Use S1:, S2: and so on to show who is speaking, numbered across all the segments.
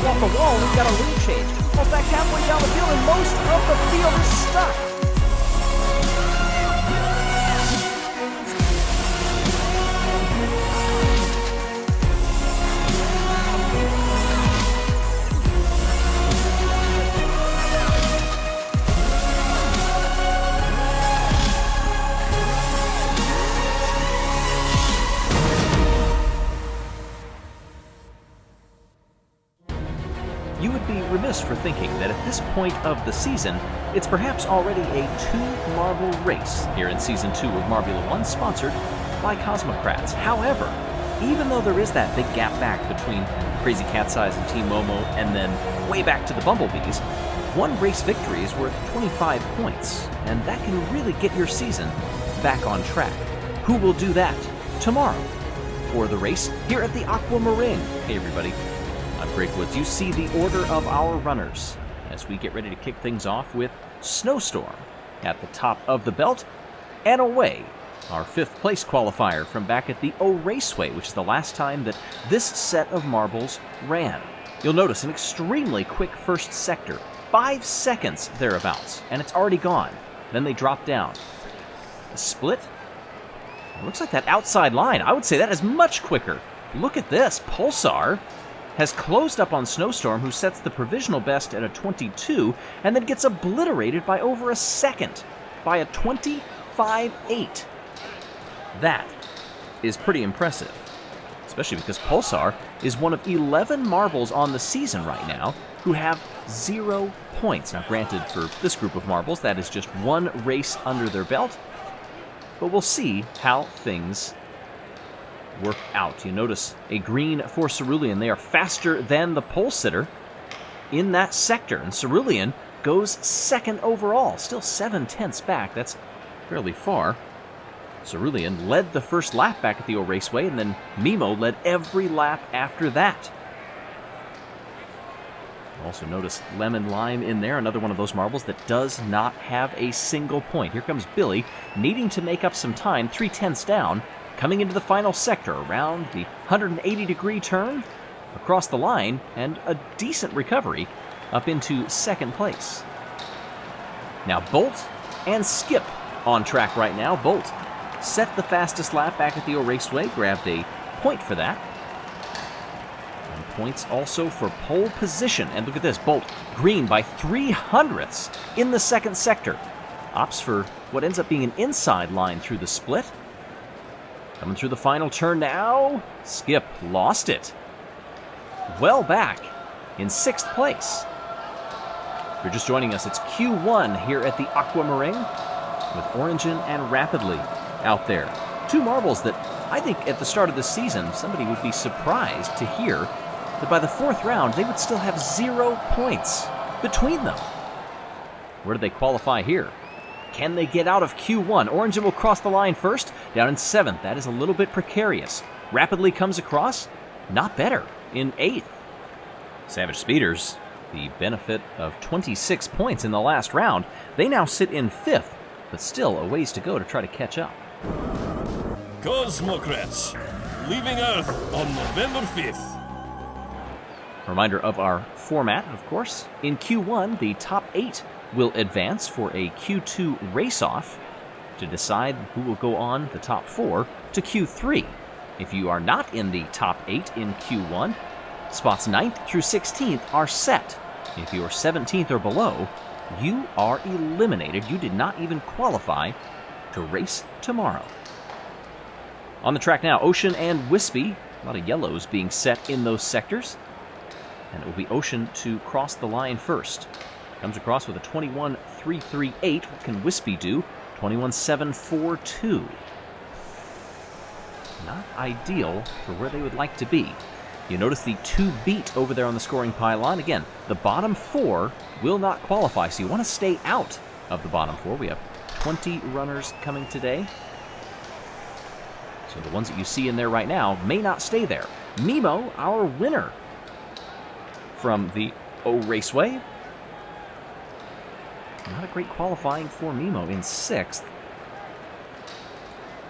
S1: up off the wall, we've got a lead change. Almost back halfway down the field, and most of the field is stuck. You would be remiss for thinking that at this point of the season, it's perhaps already a two-marble race here in Season 2 of Marbula One, sponsored by Cosmocrats. However, even though there is that big gap back between Crazy Cat's Eyes and Team Momo and then way back to the Bumblebees, one race victory is worth 25 points, and that can really get your season back on track. Who will do that tomorrow for the race here at the Aquamaring? Hey everybody. I'm Greg Woods. You see the order of our runners as we get ready to kick things off with Snowstorm at the top of the belt, and away our 5th place qualifier from back at the O Raceway, which is the last time that this set of marbles ran. You'll notice an extremely quick first sector, 5 seconds thereabouts, and it's already gone. Then they drop down. A split? It looks like that outside line. I would say that is much quicker. Look at this. Pulsar has closed up on Snowstorm, who sets the provisional best at a 22, and then gets obliterated by over a second, by a 25.8. That is pretty impressive, especially because Pulsar is one of 11 marbles on the season right now who have 0 points. Now granted, for this group of marbles, that is just one race under their belt, but we'll see how things work out. You notice a green for Cerulean. They are faster than the pole sitter in that sector, and Cerulean goes second overall, still 7/10 back. That's fairly far. Cerulean led the first lap back at the O Raceway, and then Mimo led every lap after that. Also notice Lemon Lime in there, another one of those marbles that does not have a single point. Here comes Billy, needing to make up some time, 3/10 down, coming into the final sector around the 180-degree turn, across the line, and a decent recovery up into second place. Now Bolt and Skip on track right now. Bolt set the fastest lap back at the O Raceway, grabbed a point for that. And points also for pole position. And look at this, Bolt green by 0.03 in the second sector. Opts for what ends up being an inside line through the split. Coming through the final turn now, Skip lost it. Well back in 6th place. If you're just joining us, it's Q1 here at the Aquamaring with Orangin and Rapidly out there. 2 marbles that I think at the start of the season, somebody would be surprised to hear that by the 4th round, they would still have 0 points between them. Where do they qualify here? Can they get out of Q1? Orangin will cross the line first, down in 7th. That is a little bit precarious. Rapidly comes across, not better, in 8th. Savage Speeders, the benefit of 26 points in the last round. They now sit in 5th, but still a ways to go to try to catch up.
S2: Cosmocrats, leaving Earth on November 5th.
S1: Reminder of our format, of course. In Q1, the top 8 will advance for a Q2 race-off to decide who will go on the top 4 to Q3. If you are not in the top 8 in Q1, spots 9th through 16th are set. If you are 17th or below, you are eliminated. You did not even qualify to race tomorrow. On the track now, Ocean and Wispy. A lot of yellows being set in those sectors. And it will be Ocean to cross the line first. Comes across with a 21.338. What can Wispy do? 21.742. Not ideal for where they would like to be. You notice the 2 beat over there on the scoring pylon. Again, the bottom 4 will not qualify, so you want to stay out of the bottom 4. We have 20 runners coming today. So the ones that you see in there right now may not stay there. Mimo, our winner from the O Raceway. Not a great qualifying for Mimo in 6th.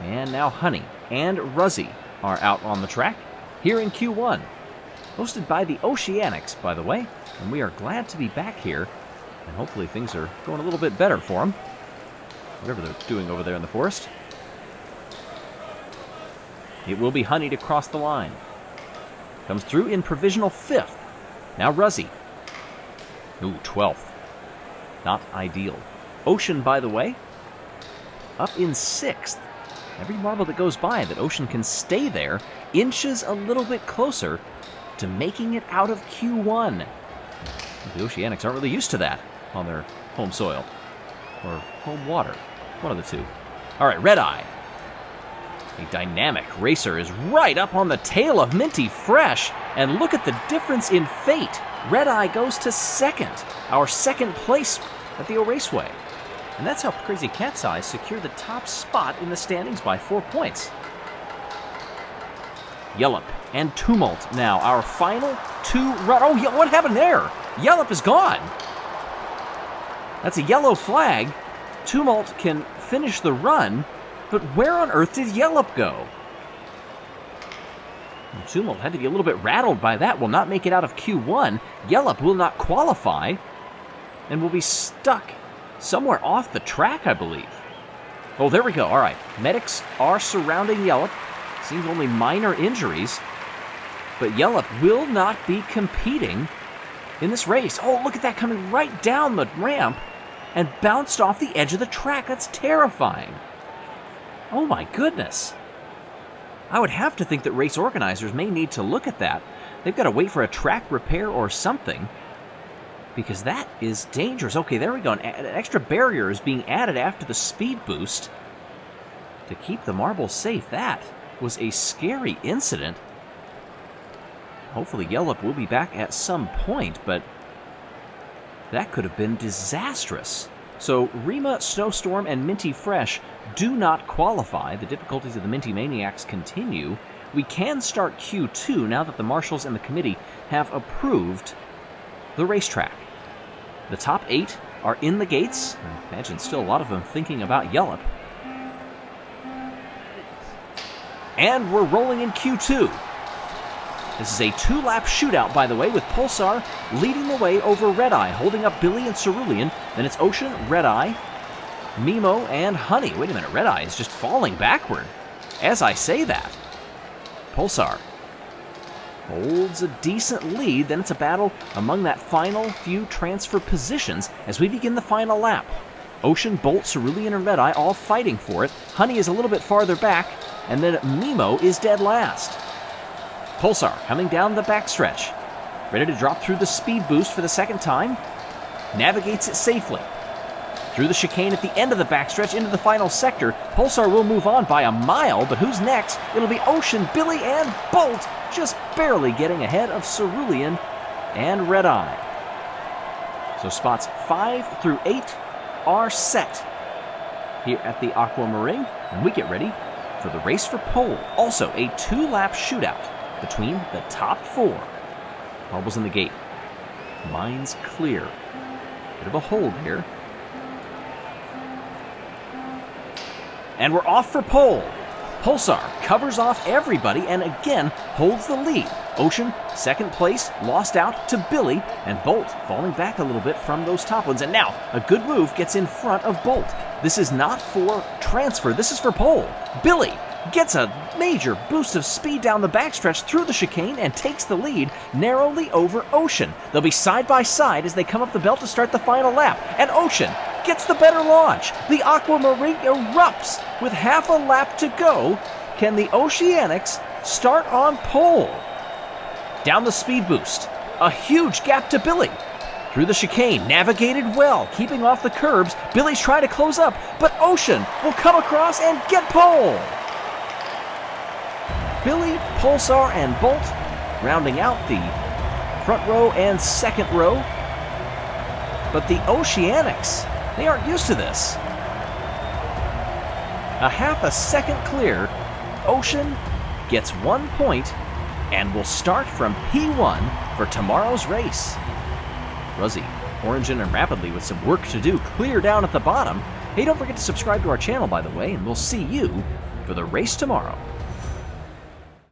S1: And now Honey and Ruzzy are out on the track here in Q1. hosted by the Oceanics, by the way, and we are glad to be back here, and hopefully things are going a little bit better for them, whatever they're doing over there in the forest. It will be Honey to cross the line. Comes through in provisional 5th. Now Ruzzy. Ooh, 12th. Not ideal. Ocean, by the way, up in 6th. Every marble that goes by that Ocean can stay there inches a little bit closer to making it out of Q1. The Oceanics aren't really used to that on their home soil. Or home water. One of the two. Alright, Red Eye. A dynamic racer is right up on the tail of Minty Fresh. And look at the difference in fate. Red Eye goes to 2nd. Our 2nd place at the Raceway. And that's how Crazy Cat's Eyes secure the top spot in the standings by 4 points. Yellup and Tumult now, our final 2 run. Oh, what happened there? Yellup is gone. That's a yellow flag. Tumult can finish the run, but where on earth did Yellup go? And Tumult had to be a little bit rattled by that. Will not make it out of Q1. Yellup will not qualify and will be stuck somewhere off the track, I believe. Oh, there we go. All right. Medics are surrounding Yellup. Seems only minor injuries. But Yellup will not be competing in this race. Oh, look at that coming right down the ramp and bounced off the edge of the track. That's terrifying. Oh my goodness. I would have to think that race organizers may need to look at that. They've got to wait for a track repair or something, because that is dangerous. Okay, there we go. An extra barrier is being added after the speed boost to keep the marble safe. That was a scary incident. Hopefully Yellup will be back at some point, but that could have been disastrous. So Rima, Snowstorm, and Minty Fresh do not qualify. The difficulties of the Minty Maniacs continue. We can start Q2 now that the marshals and the committee have approved the racetrack. The top 8 are in the gates. I imagine still a lot of them thinking about Yellup. And we're rolling in Q2. This is a 2-lap shootout, by the way, with Pulsar leading the way over Red Eye, holding up Billy and Cerulean. Then it's Ocean, Red Eye, Mimo, and Honey. Wait a minute, Red Eye is just falling backward as I say that. Pulsar holds a decent lead. Then it's a battle among that final few transfer positions as we begin the final lap. Ocean, Bolt, Cerulean, and Red Eye all fighting for it. Honey is a little bit farther back, and then Mimo is dead last. Pulsar coming down the backstretch, ready to drop through the speed boost for the 2nd time. Navigates it safely through the chicane at the end of the backstretch into the final sector. Pulsar will move on by a mile, but who's next? It'll be Ocean, Billy, and Bolt, just barely getting ahead of Cerulean and Red Eye. So spots 5 through 8 are set here at the Aquamaring, and we get ready for the race for pole. Also a 2-lap shootout between the top 4. Marbles in the gate. Mine's clear. Bit of a hold here. And we're off for pole. Pulsar covers off everybody and again holds the lead. Ocean, 2nd place, lost out to Billy, and Bolt falling back a little bit from those top ones. And now, a good move gets in front of Bolt. This is not for transfer, this is for pole. Billy gets a major boost of speed down the backstretch through the chicane and takes the lead narrowly over Ocean. They'll be side by side as they come up the belt to start the final lap. And Ocean gets the better launch. The Aquamaring erupts with half a lap to go. Can the Oceanics start on pole? Down the speed boost. A huge gap to Billy. Through the chicane, navigated well, keeping off the curbs. Billy's trying to close up, but Ocean will come across and get pole. Billy, Pulsar, and Bolt rounding out the front row and 2nd row. But the Oceanics, they aren't used to this. A half a second clear. Ocean gets 1 point and will start from P1 for tomorrow's race. Ruzzy, oranging and rapidly with some work to do clear down at the bottom. Hey, don't forget to subscribe to our channel, by the way, and we'll see you for the race tomorrow.